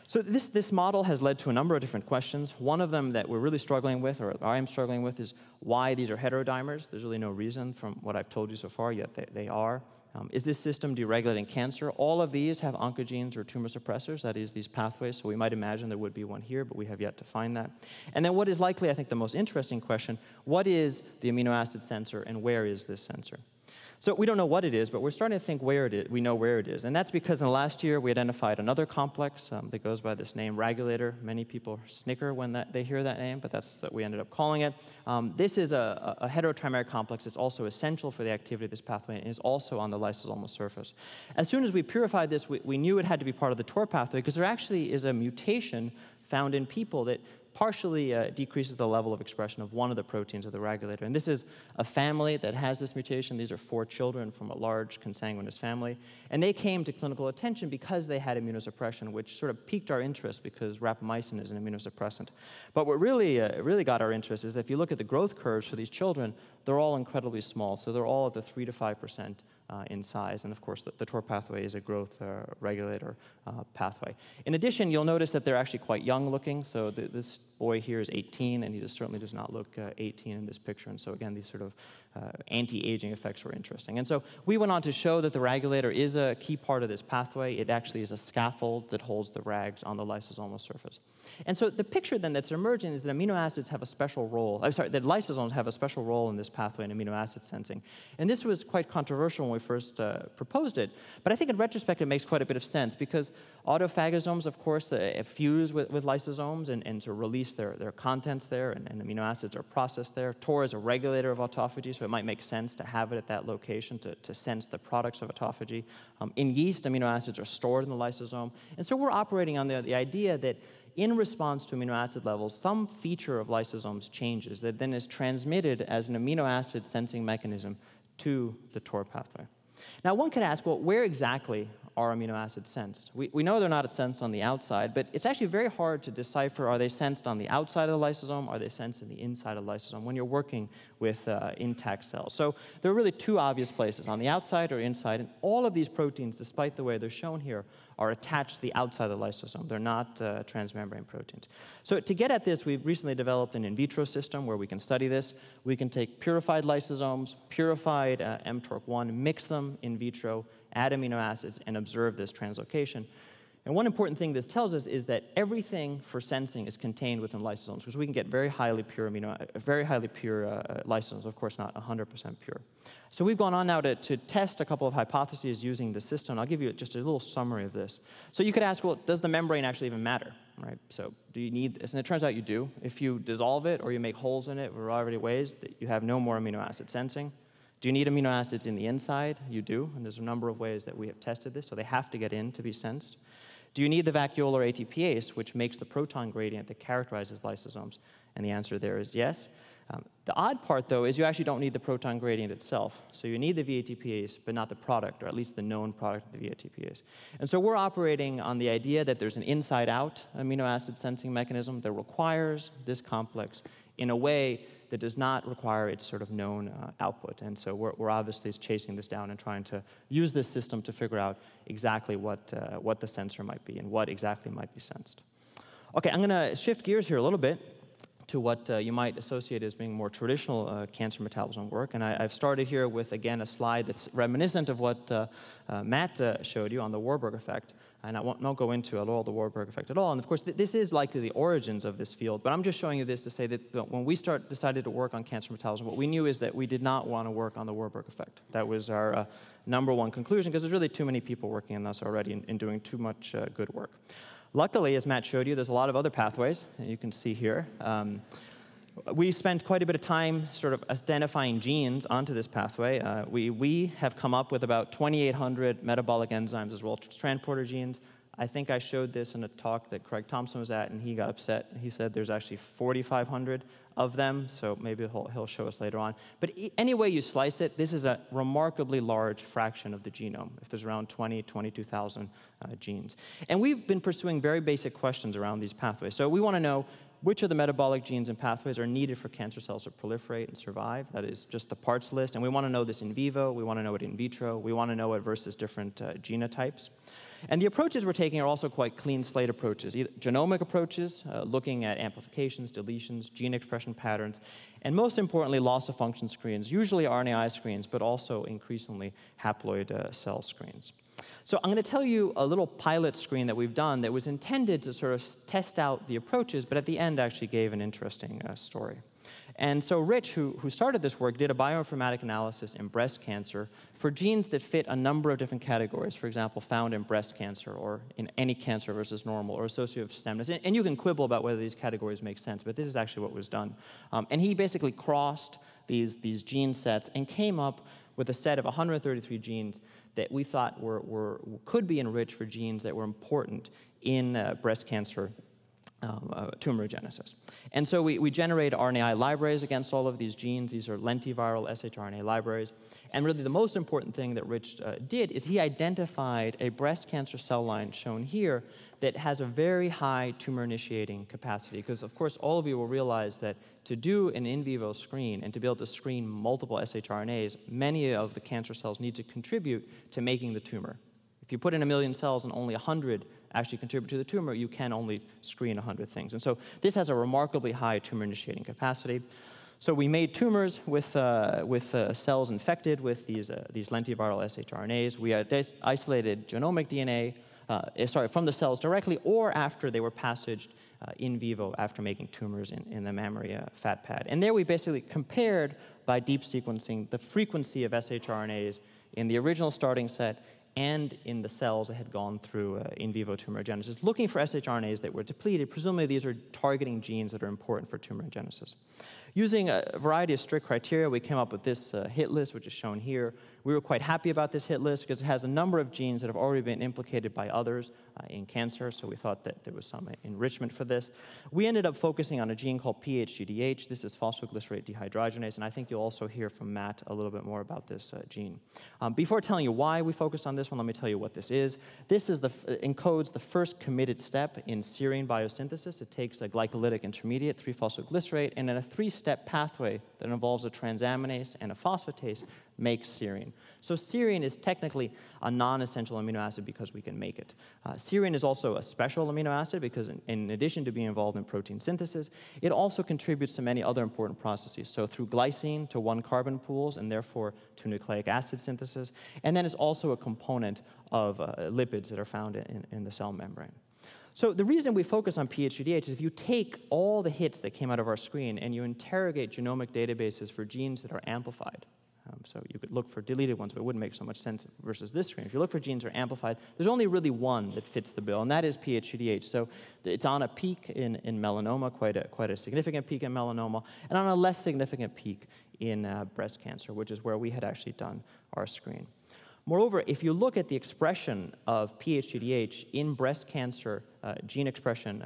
So this model has led to a number of different questions. One of them that we're really struggling with, or I am struggling with, is why these are heterodimers. There's really no reason from what I've told you so far, yet they are. Is this system deregulating cancer? All of these have oncogenes or tumor suppressors, that is, these pathways. So we might imagine there would be one here, but we have yet to find that. And then what is likely, I think, the most interesting question, what is the amino acid sensor and where is this sensor? So we don't know what it is, but we're starting to think where it is. We know where it is. And that's because in the last year, we identified another complex that goes by this name, regulator. Many people snicker when they hear that name, but that's what we ended up calling it. This is a heterotrimeric complex. It's also essential for the activity of this pathway and is also on the lysosomal surface. As soon as we purified this, we knew it had to be part of the TOR pathway because there actually is a mutation found in people that partially decreases the level of expression of one of the proteins of the regulator. And this is a family that has this mutation. These are 4 children from a large consanguineous family. And they came to clinical attention because they had immunosuppression, which sort of piqued our interest because rapamycin is an immunosuppressant. But what really got our interest is that if you look at the growth curves for these children, they're all incredibly small. So they're all at the 3 to 5% in size. And of course, the TOR pathway is a growth regulator pathway. In addition, you'll notice that they're actually quite young looking. So this boy here is 18, and he certainly does not look 18 in this picture. And so again, these sort of anti-aging effects were interesting. And so we went on to show that the regulator is a key part of this pathway. It actually is a scaffold that holds the rags on the lysosomal surface. And so the picture then that's emerging is that amino acids have a special role. I'm sorry, that lysosomes have a special role in this pathway in amino acid sensing. And this was quite controversial when we first proposed it. But I think in retrospect, it makes quite a bit of sense because autophagosomes, of course, fuse with lysosomes and to release their contents there, and amino acids are processed there. TOR is a regulator of autophagy, so it might make sense to have it at that location to sense the products of autophagy. In yeast, amino acids are stored in the lysosome. And so we're operating on the idea that in response to amino acid levels, some feature of lysosomes changes that then is transmitted as an amino acid sensing mechanism to the TOR pathway. Now, one could ask, well, where exactly are amino acids sensed? We know they're not sensed on the outside, but it's actually very hard to decipher, are they sensed on the outside of the lysosome, are they sensed in the inside of the lysosome when you're working with intact cells? So there are really 2 obvious places, on the outside or inside, and all of these proteins, despite the way they're shown here, are attached to the outside of the lysosome. They're not transmembrane proteins. So to get at this, we've recently developed an in vitro system where we can study this. We can take purified lysosomes, purified mTORC1, mix them in vitro, add amino acids, and observe this translocation. And one important thing this tells us is that everything for sensing is contained within lysosomes, because we can get very highly pure lysosomes, of course not 100% pure. So we've gone on now to test a couple of hypotheses using the system. I'll give you just a little summary of this. So you could ask, well, does the membrane actually even matter? Right? So do you need this? And it turns out you do. If you dissolve it or you make holes in it, a variety of ways, you have no more amino acid sensing. Do you need amino acids in the inside? You do, and there's a number of ways that we have tested this, so they have to get in to be sensed. Do you need the vacuolar ATPase, which makes the proton gradient that characterizes lysosomes? And the answer there is yes. The odd part, though, is you actually don't need the proton gradient itself. So you need the VATPase, but not the product, or at least the known product of the VATPase. And so we're operating on the idea that there's an inside-out amino acid sensing mechanism that requires this complex in a way that does not require its sort of known output. And so we're obviously chasing this down and trying to use this system to figure out exactly what the sensor might be and what exactly might be sensed. Okay, I'm going to shift gears here a little bit to what you might associate as being more traditional cancer metabolism work. And I've started here with, again, a slide that's reminiscent of what Matt showed you on the Warburg effect. And I won't go into at all the Warburg effect at all. And of course, this is likely the origins of this field. But I'm just showing you this to say that when we decided to work on cancer metabolism, what we knew is that we did not want to work on the Warburg effect. That was our #1 conclusion, because there's really too many people working on this already and doing too much good work. Luckily, as Matt showed you, there's a lot of other pathways that you can see here. We spent quite a bit of time sort of identifying genes onto this pathway. We have come up with about 2,800 metabolic enzymes as well as transporter genes. I think I showed this in a talk that Craig Thompson was at, and he got upset. He said there's actually 4,500 of them, so maybe he'll show us later on. But any way you slice it, this is a remarkably large fraction of the genome, if there's around 22,000 genes. And we've been pursuing very basic questions around these pathways. So we want to know which of the metabolic genes and pathways are needed for cancer cells to proliferate and survive. That is just the parts list. And we want to know this in vivo. We want to know it in vitro. We want to know it versus different genotypes. And the approaches we're taking are also quite clean slate approaches, either genomic approaches, looking at amplifications, deletions, gene expression patterns, and most importantly, loss of function screens, usually RNAi screens, but also increasingly haploid cell screens. So I'm going to tell you a little pilot screen that we've done that was intended to sort of test out the approaches, but at the end actually gave an interesting story. And so Rich, who started this work, did a bioinformatic analysis in breast cancer for genes that fit a number of different categories, for example, found in breast cancer or in any cancer versus normal or associative stemness. And you can quibble about whether these categories make sense, but this is actually what was done. And he basically crossed these gene sets and came up with a set of 133 genes that we thought could be enriched for genes that were important in breast cancer tumorigenesis. And so we generated RNAi libraries against all of these genes. These are lentiviral shRNA libraries. And really the most important thing that Rich did is he identified a breast cancer cell line shown here that has a very high tumor-initiating capacity. Because, of course, all of you will realize that to do an in vivo screen and to be able to screen multiple shRNAs, many of the cancer cells need to contribute to making the tumor. If you put in 1 million cells and only 100 actually contribute to the tumor, you can only screen 100 things. And so this has a remarkably high tumor-initiating capacity. So we made tumors with cells infected with these lentiviral shRNAs. We isolated genomic DNA from the cells directly or after they were passaged in vivo after making tumors in the mammary fat pad. And there we basically compared by deep sequencing the frequency of shRNAs in the original starting set and in the cells that had gone through in vivo tumorigenesis, looking for shRNAs that were depleted. Presumably these are targeting genes that are important for tumorigenesis. Using a variety of strict criteria, we came up with this hit list, which is shown here. We were quite happy about this hit list because it has a number of genes that have already been implicated by others in cancer, so we thought that there was some enrichment for this. We ended up focusing on a gene called PHGDH. This is phosphoglycerate dehydrogenase, and I think you'll also hear from Matt a little bit more about this gene. Before telling you why we focused on this one, let me tell you what this is. This is encodes the first committed step in serine biosynthesis. It takes a glycolytic intermediate, 3-phosphoglycerate, and in a 3-step pathway that involves a transaminase and a phosphatase makes serine. So serine is technically a non-essential amino acid because we can make it. Serine is also a special amino acid because in addition to being involved in protein synthesis, it also contributes to many other important processes. So through glycine to 1-carbon pools and therefore to nucleic acid synthesis. And then it's also a component of lipids that are found in the cell membrane. So the reason we focus on PHGDH is if you take all the hits that came out of our screen and you interrogate genomic databases for genes that are amplified, so you could look for deleted ones, but it wouldn't make so much sense versus this screen. If you look for genes that are amplified, there's only really one that fits the bill, and that is PHGDH. So it's on a peak in melanoma, quite a significant peak in melanoma, and on a less significant peak in breast cancer, which is where we had actually done our screen. Moreover, if you look at the expression of PHGDH in breast cancer gene expression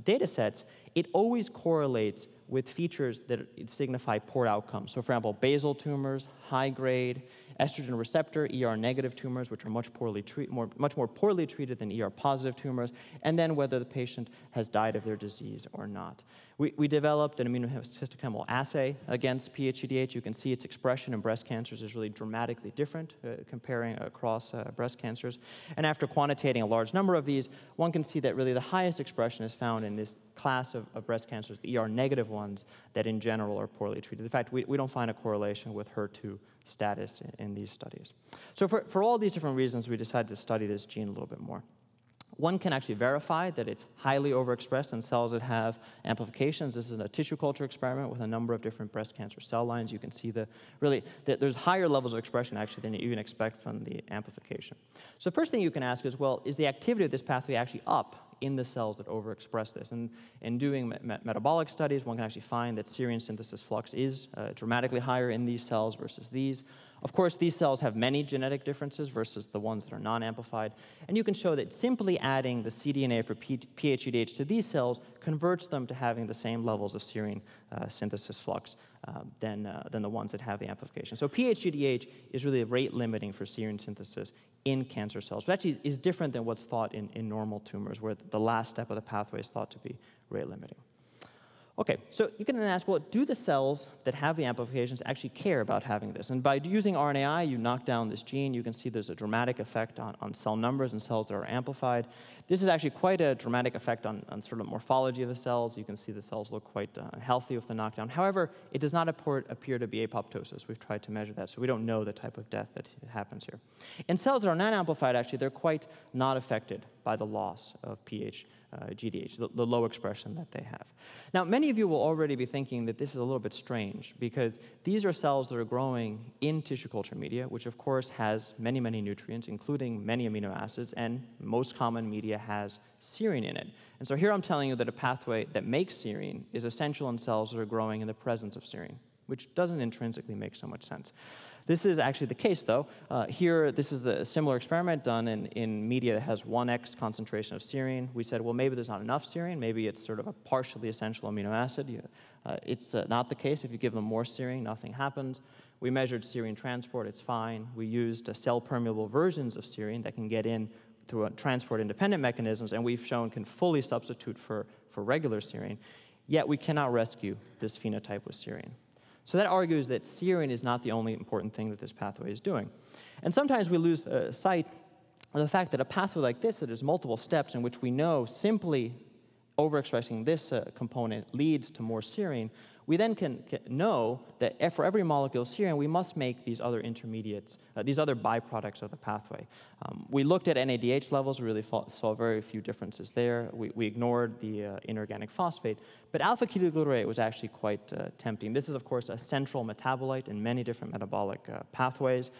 data sets, it always correlates with features that signify poor outcomes. So for example, basal tumors, high grade, estrogen receptor, ER-negative tumors, which are much more poorly treated than ER-positive tumors, and then whether the patient has died of their disease or not. We developed an immunohistochemical assay against PHGDH. You can see its expression in breast cancers is really dramatically different comparing across breast cancers. And after quantitating a large number of these, one can see that really the highest expression is found in this class of breast cancers, the ER-negative ones, that in general are poorly treated. In fact, we don't find a correlation with HER2 status in these studies. So for all these different reasons, we decided to study this gene a little bit more. One can actually verify that it's highly overexpressed in cells that have amplifications. This is a tissue culture experiment with a number of different breast cancer cell lines. You can see that there's higher levels of expression actually than you even expect from the amplification. So the first thing you can ask is, well, is the activity of this pathway actually up in the cells that overexpress this? And in doing metabolic studies, one can actually find that serine synthesis flux is dramatically higher in these cells versus these. Of course, these cells have many genetic differences versus the ones that are non-amplified. And you can show that simply adding the cDNA for PHGDH to these cells converts them to having the same levels of serine synthesis flux than the ones that have the amplification. So PHGDH is really rate limiting for serine synthesis in cancer cells, which actually is different than what's thought in normal tumors, where the last step of the pathway is thought to be rate limiting. Okay, so you can then ask, well, do the cells that have the amplifications actually care about having this? And by using RNAi, you knock down this gene. You can see there's a dramatic effect on cell numbers and cells that are amplified. This is actually quite a dramatic effect on sort of morphology of the cells. You can see the cells look quite healthy with the knockdown. However, it does not appear to be apoptosis. We've tried to measure that, so we don't know the type of death that happens here. In cells that are non-amplified, actually, they're quite not affected by the loss of PHGDH, the low expression that they have. Now, many of you will already be thinking that this is a little bit strange because these are cells that are growing in tissue culture media, which of course has many, many nutrients, including many amino acids, and most common media has serine in it. And so here I'm telling you that a pathway that makes serine is essential in cells that are growing in the presence of serine, which doesn't intrinsically make so much sense. This is actually the case, though. Here, this is a similar experiment done in media that has 1x concentration of serine. We said, well, maybe there's not enough serine. Maybe it's sort of a partially essential amino acid. It's not the case. If you give them more serine, nothing happens. We measured serine transport. It's fine. We used cell-permeable versions of serine that can get in through transport-independent mechanisms, and we've shown can fully substitute for regular serine. Yet we cannot rescue this phenotype with serine. So that argues that serine is not the only important thing that this pathway is doing. And sometimes we lose sight of the fact that a pathway like this, that has multiple steps in which we know simply overexpressing this component leads to more serine, we then can know that for every molecule of serine, we must make these other intermediates, these other byproducts of the pathway. We looked at NADH levels, we really saw very few differences there. We ignored the inorganic phosphate, but alpha-ketoglutarate was actually quite tempting. This is, of course, a central metabolite in many different metabolic pathways,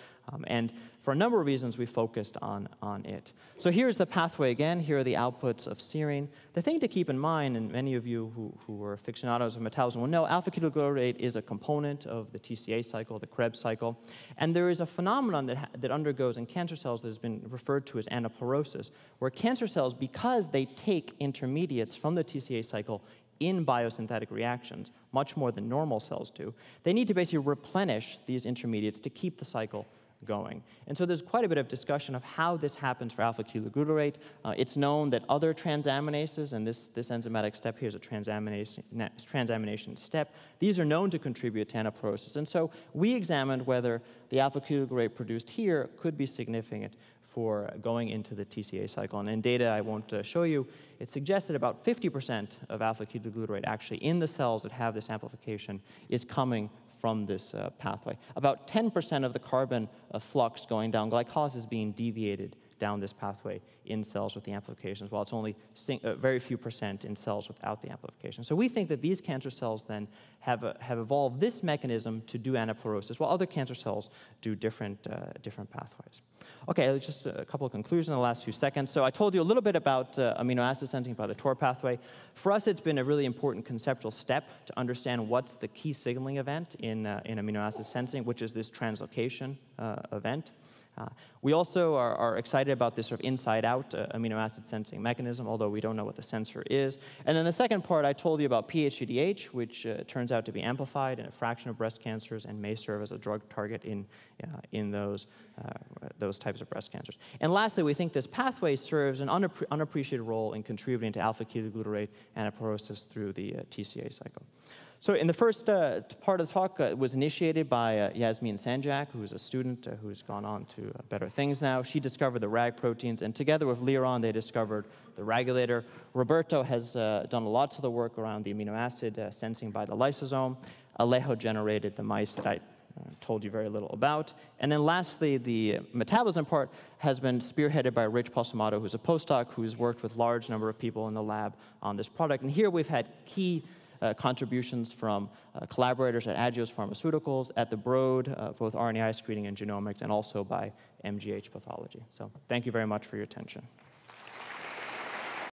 and for a number of reasons, we focused on it. So here's the pathway again. Here are the outputs of serine. The thing to keep in mind, and many of you who are aficionados of metabolism will know, alpha-ketoglutarate is a component of the TCA cycle, the Krebs cycle, and there is a phenomenon that undergoes in cancer cells that has been referred to as anaplerosis, where cancer cells, because they take intermediates from the TCA cycle in biosynthetic reactions, much more than normal cells do, they need to basically replenish these intermediates to keep the cycle going. And so there's quite a bit of discussion of how this happens for alpha-ketoglutarate. It's known that other transaminases, and this enzymatic step here is a transamination step, these are known to contribute to anaplerosis. And so we examined whether the alpha-ketoglutarate produced here could be significant for going into the TCA cycle. And in data I won't show you, it suggests that about 50% of alpha-ketoglutarate actually in the cells that have this amplification is coming from this pathway. About 10% of the carbon flux going down glycolysis is being deviated down this pathway in cells with the amplifications, while it's only very few percent in cells without the amplification. So we think that these cancer cells then have evolved this mechanism to do anaplerosis, while other cancer cells do different pathways. Okay, just a couple of conclusions in the last few seconds. So I told you a little bit about amino acid sensing by the TOR pathway. For us, it's been a really important conceptual step to understand what's the key signaling event in amino acid sensing, which is this translocation event. We also are excited about this sort of inside-out amino acid sensing mechanism, although we don't know what the sensor is. And then the second part, I told you about PHGDH, which turns out to be amplified in a fraction of breast cancers and may serve as a drug target in those types of breast cancers. And lastly, we think this pathway serves an unappreciated role in contributing to alpha-ketoglutarate anaplerosis through the TCA cycle. So in the first part of the talk, it was initiated by Yasmin Sanjak, who's a student who's gone on to better things now. She discovered the RAG proteins, and together with Liron, they discovered the regulator. Roberto has done a lot of the work around the amino acid sensing by the lysosome. Alejo generated the mice that I told you very little about. And then lastly, the metabolism part has been spearheaded by Rich Possamato, who's a postdoc who's worked with a large number of people in the lab on this product. And here we've had key contributions from collaborators at Agios Pharmaceuticals, at the Broad, both RNAi screening and genomics, and also by MGH pathology. So thank you very much for your attention.